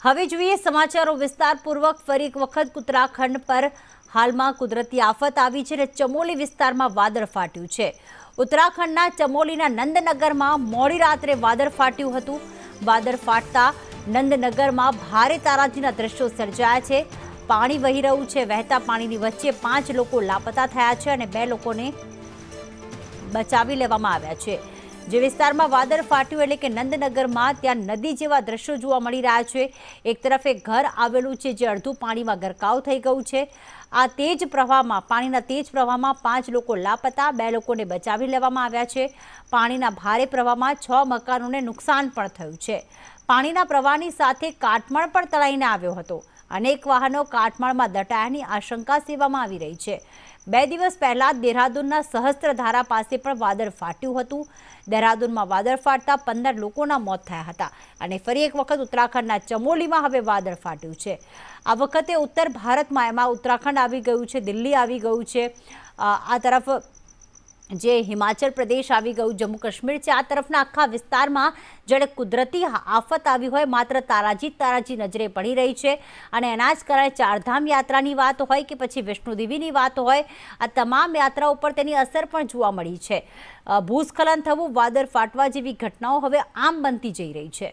હવે જોઈએ સમાચારો વિસ્તારપૂર્વક। ફરી એક વખત ઉત્તરાખંડ પર હાલમાં કુદરતી આફત આવી છે અને ચમોલી વિસ્તારમાં વાદળ ફાટ્યું છે। ઉત્તરાખંડના ચમોલીના નંદનગરમાં મોડી રાત્રે વાદળ ફાટ્યું હતું। વાદળ ફાટતા નંદનગરમાં ભારે તારાજીના દ્રશ્યો સર્જાયા છે। પાણી વહી રહ્યું છે। વહેતા પાણીની વચ્ચે 5 લોકો લાપતા થયા છે અને 2 લોકોને બચાવી લેવામાં આવ્યા છે। જે વિસ્તારમાં વાદળ ફાટ્યું એટલે કે નંદનગરમાં ત્યાં નદી જેવા દ્રશ્યો જોવા મળી રહ્યા છે। એક તરફ એક ઘર આવેલું છે જે અડધું પાણીમાં ગરકાવ થઈ ગયું છે। આ તેજ પ્રવાહમાં પાણીના તેજ પ્રવાહમાં 5 લોકો લાપતા, 2 લોકોને બચાવી લેવામાં આવ્યા છે। પાણીના ભારે પ્રવાહમાં 6 મકાનોને નુકસાન પણ થયું છે। પાણીના પ્રવાહની સાથે કાટમાળ પણ તણાઈને આવ્યો હતો। અનેક વાહનો કાટમાળમાં દટાયાની આશંકા સેવવામાં આવી રહી છે। 2 દિવસ પહેલા દેહરાદૂનના સહસ્ત્રધારા પાસે પણ વાદળ ફાટ્યું હતું। દેહરાદૂનમાં વાદળ ફાટતા 15 લોકોના મોત થયા હતા અને ફરી એક વખત ઉત્તરાખંડના ચમોલીમાં હવે વાદળ ફાટ્યું છે। આ વખતે ઉત્તર ભારતમાં એમાં ઉત્તરાખંડ આવી ગયું છે, દિલ્હી આવી ગયું છે, આ તરફ જે હિમાચલ પ્રદેશ આવી ગયું, જમ્મુ કાશ્મીર છે। આ તરફના આખા વિસ્તારમાં જ્યારે કુદરતી આફત આવી હોય, માત્ર તારાજી નજરે પડી રહી છે અને એના જ કારણે ચારધામ યાત્રાની વાત હોય કે પછી વૈષ્ણોદેવીની વાત હોય, આ તમામ યાત્રાઓ પર તેની અસર પણ જોવા મળી છે। ભૂસ્ખલન થવું, વાદળ ફાટવા જેવી ઘટનાઓ હવે આમ બનતી જઈ રહી છે।